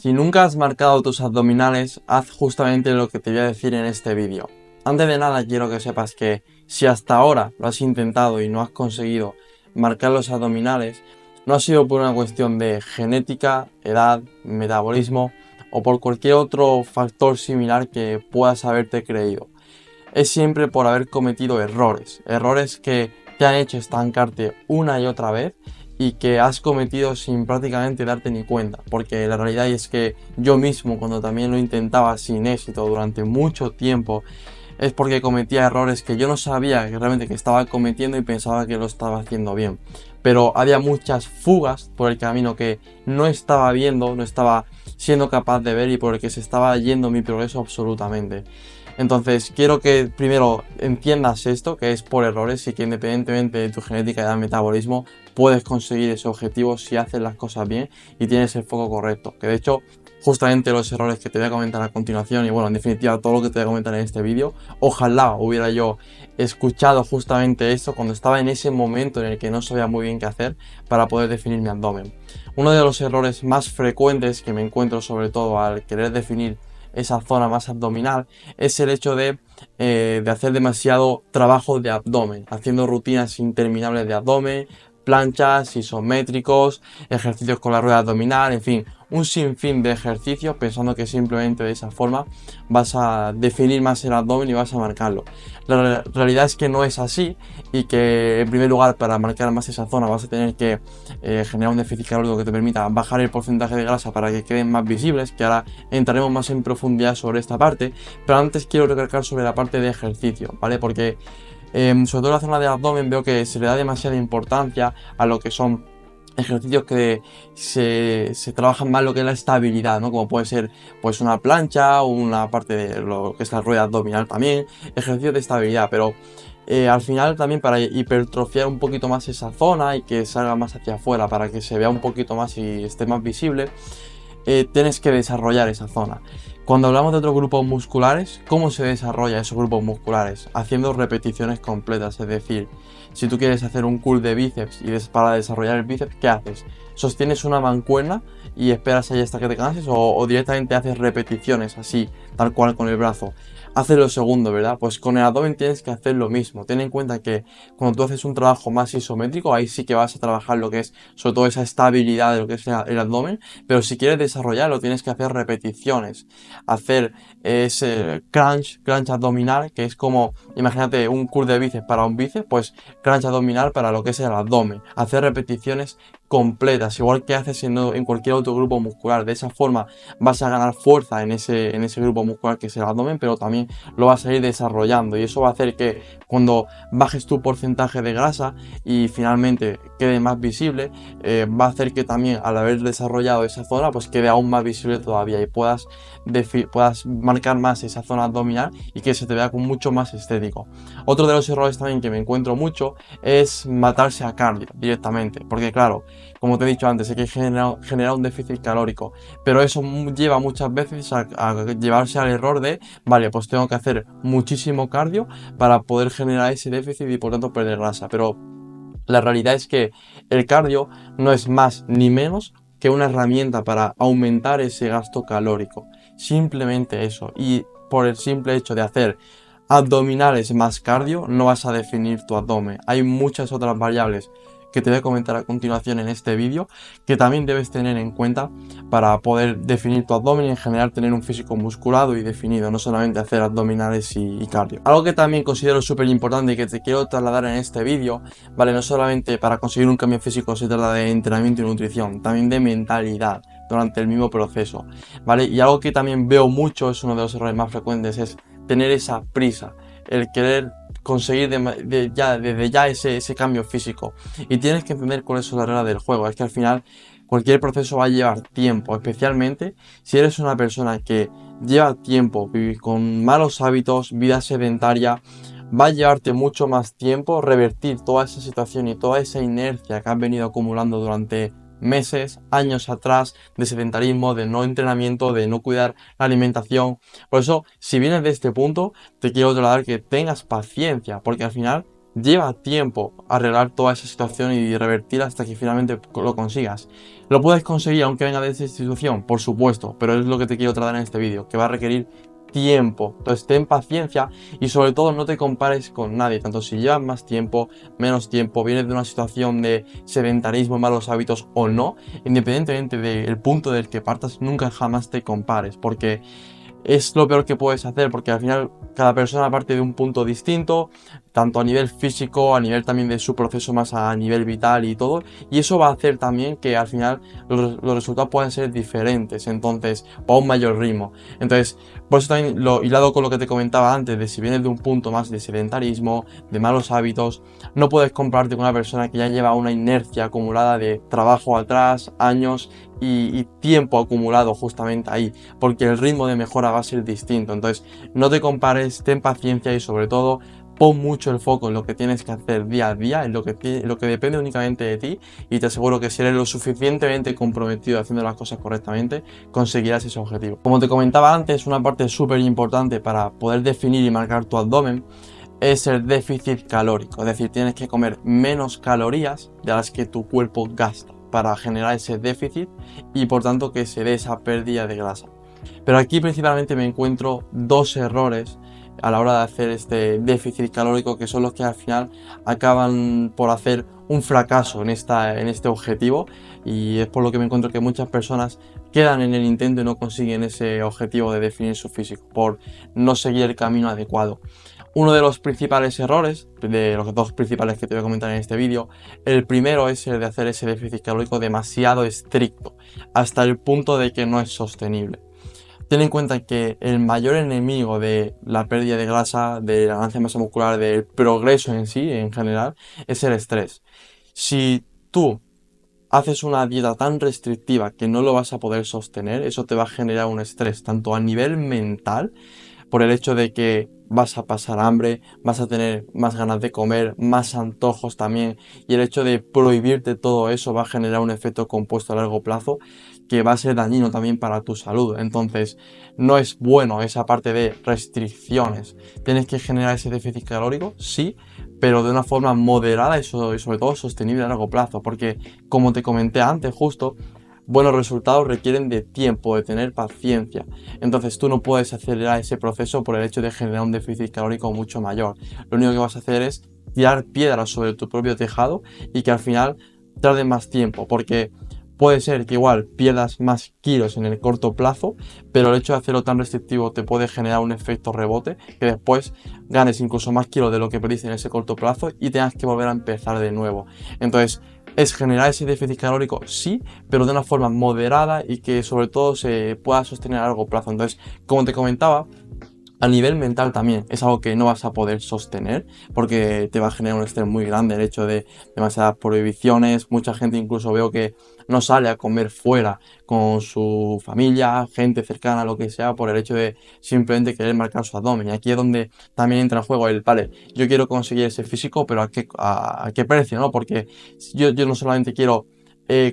Si nunca has marcado tus abdominales, haz justamente lo que te voy a decir en este vídeo. Antes de nada quiero que sepas que si hasta ahora lo has intentado y no has conseguido marcar los abdominales, no ha sido por una cuestión de genética, edad, metabolismo o por cualquier otro factor similar que puedas haberte creído. Es siempre por haber cometido errores que te han hecho estancarte una y otra vez y que has cometido sin prácticamente darte ni cuenta, porque la realidad es que yo mismo, cuando también lo intentaba sin éxito durante mucho tiempo, es porque cometía errores que yo no sabía que realmente que estaba cometiendo y pensaba que lo estaba haciendo bien, pero había muchas fugas por el camino que no estaba viendo, no estaba siendo capaz de ver y por el que se estaba yendo mi progreso absolutamente. Entonces quiero que primero entiendas esto, que es por errores y que independientemente de tu genética y del metabolismo puedes conseguir ese objetivo si haces las cosas bien y tienes el foco correcto. Que de hecho justamente los errores que te voy a comentar a continuación y bueno, en definitiva todo lo que te voy a comentar en este vídeo, ojalá hubiera yo escuchado justamente esto cuando estaba en ese momento en el que no sabía muy bien qué hacer para poder definir mi abdomen. Uno de los errores más frecuentes que me encuentro sobre todo al querer definir esa zona más abdominal es el hecho de hacer demasiado trabajo de abdomen, haciendo rutinas interminables de abdomen, planchas, isométricos, ejercicios con la rueda abdominal, en fin, un sinfín de ejercicios pensando que simplemente de esa forma vas a definir más el abdomen y vas a marcarlo. La realidad es que no es así y que en primer lugar para marcar más esa zona vas a tener que generar un déficit calórico que te permita bajar el porcentaje de grasa para que queden más visibles, que ahora entraremos más en profundidad sobre esta parte, pero antes quiero recalcar sobre la parte de ejercicio, ¿vale? Porque sobre todo en la zona del abdomen veo que se le da demasiada importancia a lo que son ejercicios que se trabajan más lo que es la estabilidad, ¿no? Como puede ser pues una plancha o una parte de lo que es la rueda abdominal también, ejercicios de estabilidad, pero al final también para hipertrofiar un poquito más esa zona y que salga más hacia afuera, para que se vea un poquito más y esté más visible, tienes que desarrollar esa zona. Cuando hablamos de otros grupos musculares, ¿cómo se desarrolla esos grupos musculares? Haciendo repeticiones completas, es decir, si tú quieres hacer un curl de bíceps y para desarrollar el bíceps, ¿qué haces? ¿Sostienes una mancuerna y esperas ahí hasta que te canses o directamente haces repeticiones así, tal cual con el brazo? Haces lo segundo, ¿verdad? Pues con el abdomen tienes que hacer lo mismo. Ten en cuenta que cuando tú haces un trabajo más isométrico, ahí sí que vas a trabajar lo que es, sobre todo esa estabilidad de lo que es el abdomen, pero si quieres desarrollarlo tienes que hacer repeticiones, hacer ese crunch abdominal, que es como, imagínate un curl de bíceps para un bíceps, pues crunch abdominal para lo que es el abdomen, hacer repeticiones completas, igual que haces en cualquier otro grupo muscular. De esa forma vas a ganar fuerza en ese grupo muscular que es el abdomen, pero también lo vas a ir desarrollando y eso va a hacer que cuando bajes tu porcentaje de grasa y finalmente quede más visible, va a hacer que también al haber desarrollado esa zona pues quede aún más visible todavía y puedas marcar más esa zona abdominal y que se te vea con mucho más estético. Otro de los errores también que me encuentro mucho es matarse a cardio directamente, porque claro, como te he dicho antes, hay que generar un déficit calórico, pero eso lleva muchas veces a llevarse al error de, vale, pues tengo que hacer muchísimo cardio para poder generar ese déficit y por tanto perder grasa, pero la realidad es que el cardio no es más ni menos que una herramienta para aumentar ese gasto calórico, simplemente eso, y por el simple hecho de hacer abdominales más cardio no vas a definir tu abdomen. Hay muchas otras variables que te voy a comentar a continuación en este vídeo que también debes tener en cuenta para poder definir tu abdomen y en general tener un físico musculado y definido, no solamente hacer abdominales y cardio. Algo que también considero súper importante y que te quiero trasladar en este vídeo, vale, no solamente para conseguir un cambio físico se trata de entrenamiento y nutrición, también de mentalidad durante el mismo proceso, vale, y algo que también veo mucho, es uno de los errores más frecuentes, es tener esa prisa, el querer conseguir desde ya ese cambio físico. Y tienes que entender cuál es la regla del juego. Es que al final cualquier proceso va a llevar tiempo, especialmente si eres una persona que lleva tiempo vivir con malos hábitos, vida sedentaria. Va a llevarte mucho más tiempo revertir toda esa situación y toda esa inercia que has venido acumulando durante meses, años atrás, de sedentarismo, de no entrenamiento, de no cuidar la alimentación. Por eso, si vienes de este punto, te quiero trasladar que tengas paciencia, porque al final lleva tiempo arreglar toda esa situación y revertir hasta que finalmente lo consigas. ¿Lo puedes conseguir aunque venga de esa institución? Por supuesto, pero es lo que te quiero tratar en este vídeo, que va a requerir tiempo. Entonces ten paciencia y sobre todo no te compares con nadie, tanto si llevas más tiempo, menos tiempo, vienes de una situación de sedentarismo, malos hábitos o no, independientemente del punto del que partas, nunca jamás te compares, porque es lo peor que puedes hacer, porque al final cada persona parte de un punto distinto, tanto a nivel físico, a nivel también de su proceso más a nivel vital y todo, y eso va a hacer también que al final los resultados puedan ser diferentes, entonces, o a un mayor ritmo. Entonces, por eso también lo hilado con lo que te comentaba antes, de si vienes de un punto más de sedentarismo, de malos hábitos, no puedes compararte con una persona que ya lleva una inercia acumulada de trabajo atrás, años y tiempo acumulado justamente ahí, porque el ritmo de mejora va a ser distinto. Entonces, no te compares, ten paciencia y sobre todo pon mucho el foco en lo que tienes que hacer día a día, en lo que depende únicamente de ti, y te aseguro que si eres lo suficientemente comprometido haciendo las cosas correctamente, conseguirás ese objetivo. Como te comentaba antes, una parte súper importante para poder definir y marcar tu abdomen es el déficit calórico, es decir, tienes que comer menos calorías de las que tu cuerpo gasta para generar ese déficit y por tanto que se dé esa pérdida de grasa. Pero aquí principalmente me encuentro dos errores a la hora de hacer este déficit calórico, que son los que al final acaban por hacer un fracaso en este objetivo, y es por lo que me encuentro que muchas personas quedan en el intento y no consiguen ese objetivo de definir su físico por no seguir el camino adecuado. Uno de los principales errores, de los dos principales que te voy a comentar en este vídeo, el primero es el de hacer ese déficit calórico demasiado estricto, hasta el punto de que no es sostenible. Ten en cuenta que el mayor enemigo de la pérdida de grasa, de la ganancia de masa muscular, del progreso en sí, en general, es el estrés. Si tú haces una dieta tan restrictiva que no lo vas a poder sostener, eso te va a generar un estrés, tanto a nivel mental, por el hecho de que vas a pasar hambre, vas a tener más ganas de comer, más antojos también, y el hecho de prohibirte todo eso va a generar un efecto compuesto a largo plazo que va a ser dañino también para tu salud. Entonces, no es bueno esa parte de restricciones. Tienes que generar ese déficit calórico, sí, pero de una forma moderada y sobre todo sostenible a largo plazo, porque como te comenté antes justo, buenos resultados requieren de tiempo, de tener paciencia. Entonces tú no puedes acelerar ese proceso por el hecho de generar un déficit calórico mucho mayor. Lo único que vas a hacer es tirar piedras sobre tu propio tejado y que al final tarde más tiempo, porque puede ser que igual pierdas más kilos en el corto plazo, pero el hecho de hacerlo tan restrictivo te puede generar un efecto rebote, que después ganes incluso más kilos de lo que perdiste en ese corto plazo y tengas que volver a empezar de nuevo. Entonces, es generar ese déficit calórico, sí, pero de una forma moderada y que sobre todo se pueda sostener a largo plazo. Entonces, como te comentaba, a nivel mental también es algo que no vas a poder sostener porque te va a generar un estrés muy grande el hecho de demasiadas prohibiciones. Mucha gente incluso veo que no sale a comer fuera con su familia, gente cercana, lo que sea, por el hecho de simplemente querer marcar su abdomen. Y aquí es donde también entra en juego el, vale, yo quiero conseguir ese físico, pero ¿a qué precio, no? Porque yo no solamente quiero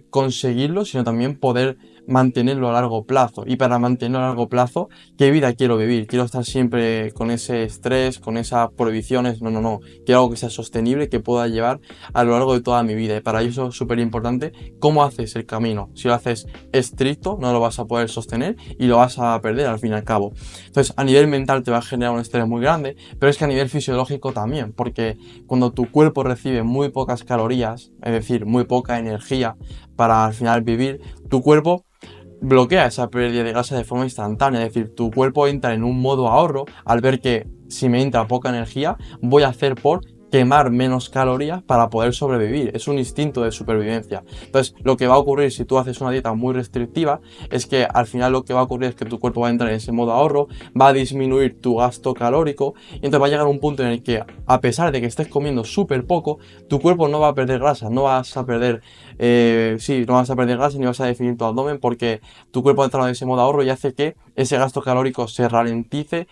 conseguirlo, sino también poder mantenerlo a largo plazo. Y para mantenerlo a largo plazo, ¿qué vida quiero vivir? Quiero estar siempre con ese estrés, con esas prohibiciones. No. Quiero algo que sea sostenible, que pueda llevar a lo largo de toda mi vida. Y para eso es súper importante cómo haces el camino. Si lo haces estricto, no lo vas a poder sostener y lo vas a perder al fin y al cabo. Entonces, a nivel mental te va a generar un estrés muy grande, pero es que a nivel fisiológico también, porque cuando tu cuerpo recibe muy pocas calorías, es decir, muy poca energía para al final vivir, tu cuerpo bloquea esa pérdida de grasa de forma instantánea, es decir, tu cuerpo entra en un modo ahorro al ver que si me entra poca energía, voy a hacer por quemar menos calorías para poder sobrevivir. Es un instinto de supervivencia. Entonces, lo que va a ocurrir si tú haces una dieta muy restrictiva es que al final lo que va a ocurrir es que tu cuerpo va a entrar en ese modo ahorro, va a disminuir tu gasto calórico y entonces va a llegar un punto en el que, a pesar de que estés comiendo súper poco, tu cuerpo no va a perder grasa, no vas a perder no vas a perder grasa ni vas a definir tu abdomen porque tu cuerpo ha entrado en ese modo ahorro y hace que ese gasto calórico se ralentice,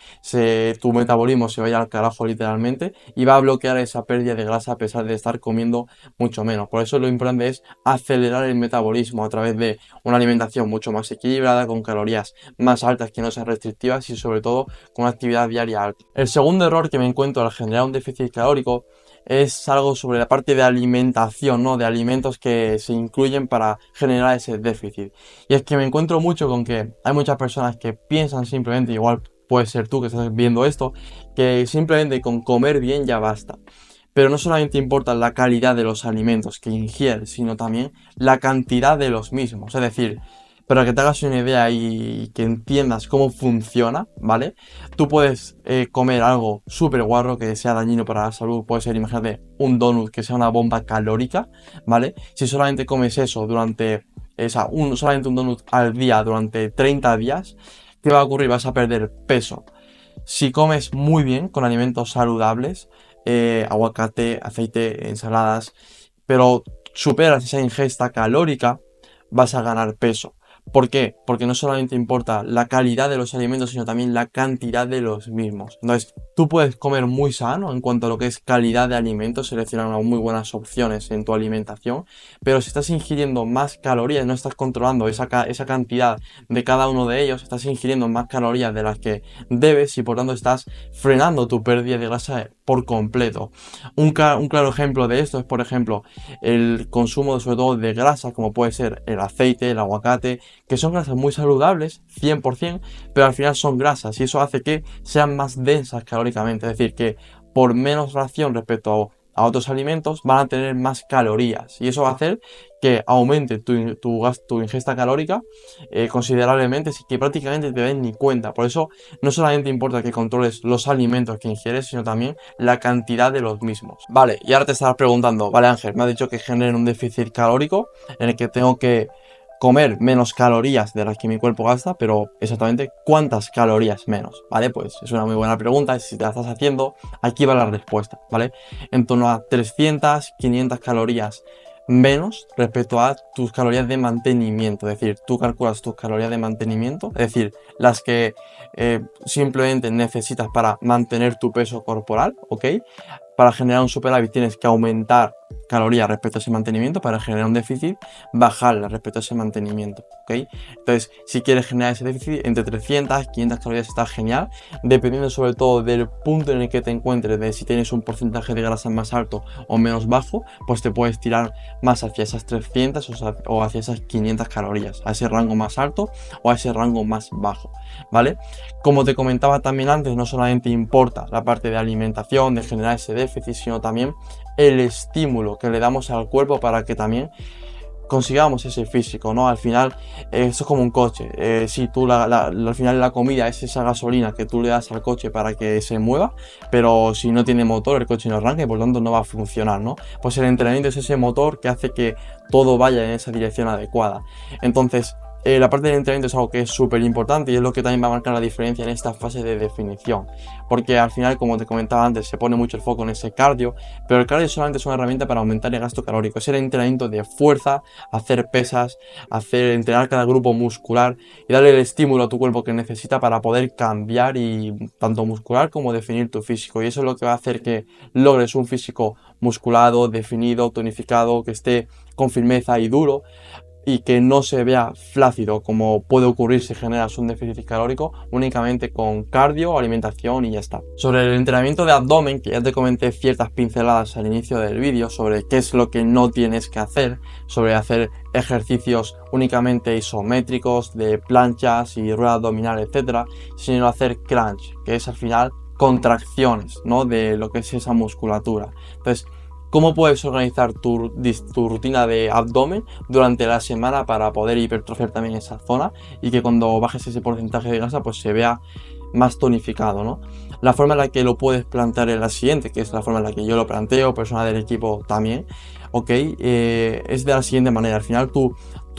tu metabolismo se vaya al carajo literalmente y va a bloquear esa pérdida de grasa a pesar de estar comiendo mucho menos. Por eso lo importante es acelerar el metabolismo a través de una alimentación mucho más equilibrada, con calorías más altas que no sean restrictivas y sobre todo con una actividad diaria alta. El segundo error que me encuentro al generar un déficit calórico es algo sobre la parte de alimentación, ¿no? De alimentos que se incluyen para generar ese déficit. Y es que me encuentro mucho con que hay muchas personas que piensan simplemente, igual puede ser tú que estás viendo esto, que simplemente con comer bien ya basta. Pero no solamente importa la calidad de los alimentos que ingieres, sino también la cantidad de los mismos. Es decir, para que te hagas una idea y que entiendas cómo funciona, ¿vale? Tú puedes comer algo súper guarro que sea dañino para la salud. Puede ser, imagínate, un donut que sea una bomba calórica, ¿vale? Si solamente comes eso durante, solamente un donut al día durante 30 días, ¿qué va a ocurrir? Vas a perder peso. Si comes muy bien con alimentos saludables, aguacate, aceite, ensaladas, pero superas esa ingesta calórica, vas a ganar peso. ¿Por qué? Porque no solamente importa la calidad de los alimentos, sino también la cantidad de los mismos. Entonces, tú puedes comer muy sano en cuanto a lo que es calidad de alimentos, seleccionar unas muy buenas opciones en tu alimentación, pero si estás ingiriendo más calorías, no estás controlando esa cantidad de cada uno de ellos, estás ingiriendo más calorías de las que debes y por tanto estás frenando tu pérdida de grasa por completo. Un claro ejemplo de esto es, por ejemplo, el consumo sobre todo de grasas, como puede ser el aceite, el aguacate, que son grasas muy saludables, 100%, pero al final son grasas y eso hace que sean más densas calóricamente, es decir, que por menos ración respecto a otros alimentos van a tener más calorías y eso va a hacer que aumente tu ingesta calórica considerablemente, así que prácticamente te den ni cuenta. Por eso no solamente importa que controles los alimentos que ingieres, sino también la cantidad de los mismos. Vale, y ahora te estarás preguntando, vale Ángel, me has dicho que generen un déficit calórico en el que tengo que comer menos calorías de las que mi cuerpo gasta, pero exactamente cuántas calorías menos, ¿vale? Pues es una muy buena pregunta y si te la estás haciendo, aquí va la respuesta, ¿vale? En torno a 300, 500 calorías menos respecto a tus calorías de mantenimiento, es decir, tú calculas tus calorías de mantenimiento, es decir, las que simplemente necesitas para mantener tu peso corporal, ¿ok? Para generar un superávit tienes que aumentar calorías respecto a ese mantenimiento, para generar un déficit, bajarlas respecto a ese mantenimiento, ¿ok? Entonces, si quieres generar ese déficit, entre 300 y 500 calorías está genial, dependiendo sobre todo del punto en el que te encuentres, de si tienes un porcentaje de grasa más alto o menos bajo, pues te puedes tirar más hacia esas 300 o hacia esas 500 calorías, a ese rango más alto o a ese rango más bajo, ¿vale? Como te comentaba también antes, no solamente importa la parte de alimentación, de generar ese déficit, sino también el estímulo que le damos al cuerpo para que también consigamos ese físico, ¿no? Al final, eso es como un coche. Si tú al final la comida es esa gasolina que tú le das al coche para que se mueva, pero si no tiene motor, el coche no arranca y por lo tanto no va a funcionar, ¿no? Pues el entrenamiento es ese motor que hace que todo vaya en esa dirección adecuada. Entonces, la parte del entrenamiento es algo que es súper importante y es lo que también va a marcar la diferencia en esta fase de definición, porque al final, como te comentaba antes, se pone mucho el foco en ese cardio, pero el cardio solamente es una herramienta para aumentar el gasto calórico, es el entrenamiento de fuerza, hacer pesas, entrenar cada grupo muscular y darle el estímulo a tu cuerpo que necesita para poder cambiar y tanto muscular como definir tu físico, y eso es lo que va a hacer que logres un físico musculado, definido, tonificado, que esté con firmeza y duro, y que no se vea flácido como puede ocurrir si generas un déficit calórico únicamente con cardio, alimentación y ya está. Sobre el entrenamiento de abdomen, que ya te comenté ciertas pinceladas al inicio del vídeo sobre qué es lo que no tienes que hacer, sobre hacer ejercicios únicamente isométricos de planchas y rueda abdominal, etcétera, sino hacer crunch, que es al final contracciones, ¿no? De lo que es esa musculatura. Entonces, ¿cómo puedes organizar tu rutina de abdomen durante la semana para poder hipertrofiar también esa zona y que cuando bajes ese porcentaje de grasa pues se vea más tonificado, ¿no? La forma en la que lo puedes plantear es la siguiente, que es la forma en la que yo lo planteo, persona del equipo también, ¿ok? Es de la siguiente manera, al final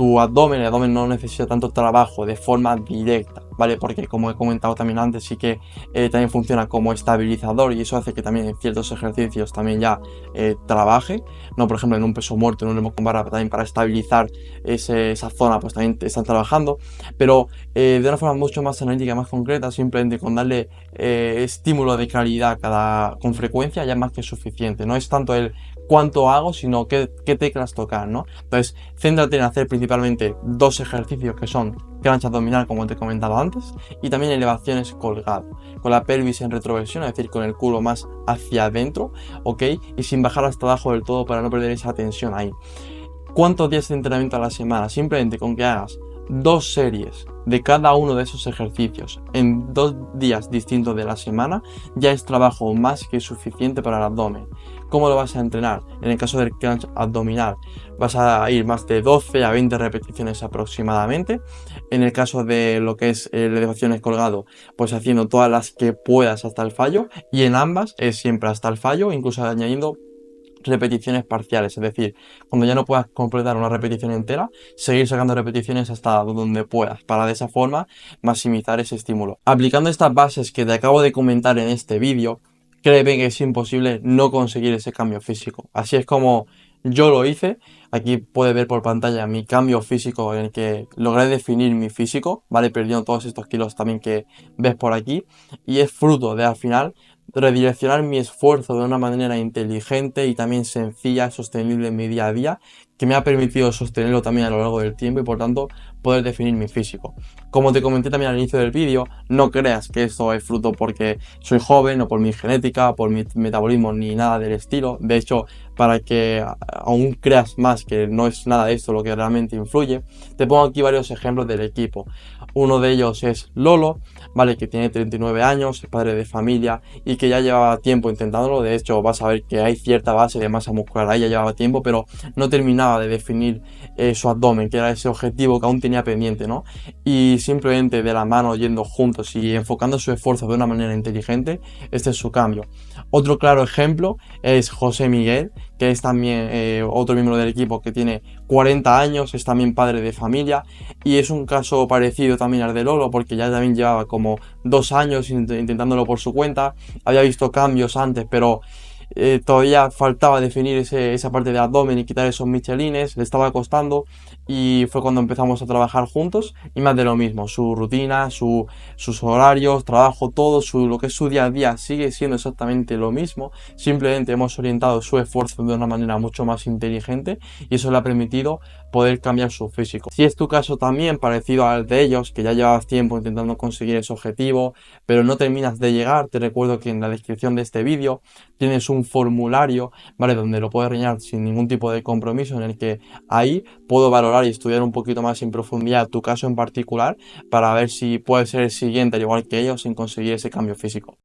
el abdomen no necesita tanto trabajo de forma directa, ¿vale? Porque como he comentado también antes, sí que también funciona como estabilizador y eso hace que también en ciertos ejercicios también ya trabaje, ¿no? Por ejemplo, en un peso muerto, en un remo con barra, también para estabilizar esa zona, pues también están trabajando, pero de una forma mucho más analítica, más concreta, simplemente con darle estímulo de calidad con frecuencia ya es más que suficiente. No es tanto el cuánto hago, sino qué teclas tocar, ¿no? Entonces, céntrate en hacer principalmente 2 ejercicios que son plancha abdominal, como te he comentado antes, y también elevaciones colgado, con la pelvis en retroversión, es decir, con el culo más hacia adentro, ¿ok? Y sin bajar hasta abajo del todo para no perder esa tensión ahí. ¿Cuántos días de entrenamiento a la semana? Simplemente con que hagas 2 series de cada uno de esos ejercicios en 2 días distintos de la semana, ya es trabajo más que suficiente para el abdomen. ¿Cómo lo vas a entrenar? En el caso del crunch abdominal, vas a ir más de 12 a 20 repeticiones aproximadamente. En el caso de lo que es elevaciones colgado, pues haciendo todas las que puedas hasta el fallo. Y en ambas es siempre hasta el fallo, incluso añadiendo repeticiones parciales, es decir, cuando ya no puedas completar una repetición entera, seguir sacando repeticiones hasta donde puedas, para de esa forma maximizar ese estímulo. Aplicando estas bases que te acabo de comentar en este vídeo, créeme que es imposible no conseguir ese cambio físico. Así es como yo lo hice. Aquí puedes ver por pantalla mi cambio físico en el que logré definir mi físico, ¿vale? Perdiendo todos estos kilos también que ves por aquí. Y es fruto de al final redireccionar mi esfuerzo de una manera inteligente y también sencilla, sostenible en mi día a día, que me ha permitido sostenerlo también a lo largo del tiempo y por tanto poder definir mi físico. Como te comenté también al inicio del vídeo, no creas que esto es fruto porque soy joven o por mi genética, por mi metabolismo ni nada del estilo. De hecho, para que aún creas más que no es nada de esto lo que realmente influye, te pongo aquí varios ejemplos del equipo. Uno de ellos es Lolo, ¿vale? Que tiene 39 años, es padre de familia y que ya llevaba tiempo intentándolo. De hecho, vas a ver que hay cierta base de masa muscular ahí, ya llevaba tiempo, pero no terminaba de definir su abdomen, que era ese objetivo que aún tenía pendiente, ¿no? Y simplemente de la mano, yendo juntos y enfocando su esfuerzo de una manera inteligente, este es su cambio. Otro claro ejemplo es José Miguel, que es también otro miembro del equipo que tiene 40 años, es también padre de familia y es un caso parecido también al de Lolo porque ya también llevaba como 2 años intentándolo por su cuenta, había visto cambios antes pero todavía faltaba definir esa parte de abdomen y quitar esos michelines, le estaba costando y fue cuando empezamos a trabajar juntos y más de lo mismo, su rutina, sus horarios, trabajo, todo, lo que es su día a día sigue siendo exactamente lo mismo, simplemente hemos orientado su esfuerzo de una manera mucho más inteligente y eso le ha permitido poder cambiar su físico. Si es tu caso también parecido al de ellos, que ya llevabas tiempo intentando conseguir ese objetivo, pero no terminas de llegar, te recuerdo que en la descripción de este vídeo tienes un formulario, ¿vale? Donde lo puedes rellenar sin ningún tipo de compromiso, en el que ahí puedo valorar y estudiar un poquito más en profundidad tu caso en particular para ver si puedes ser el siguiente, al igual que ellos, en conseguir ese cambio físico.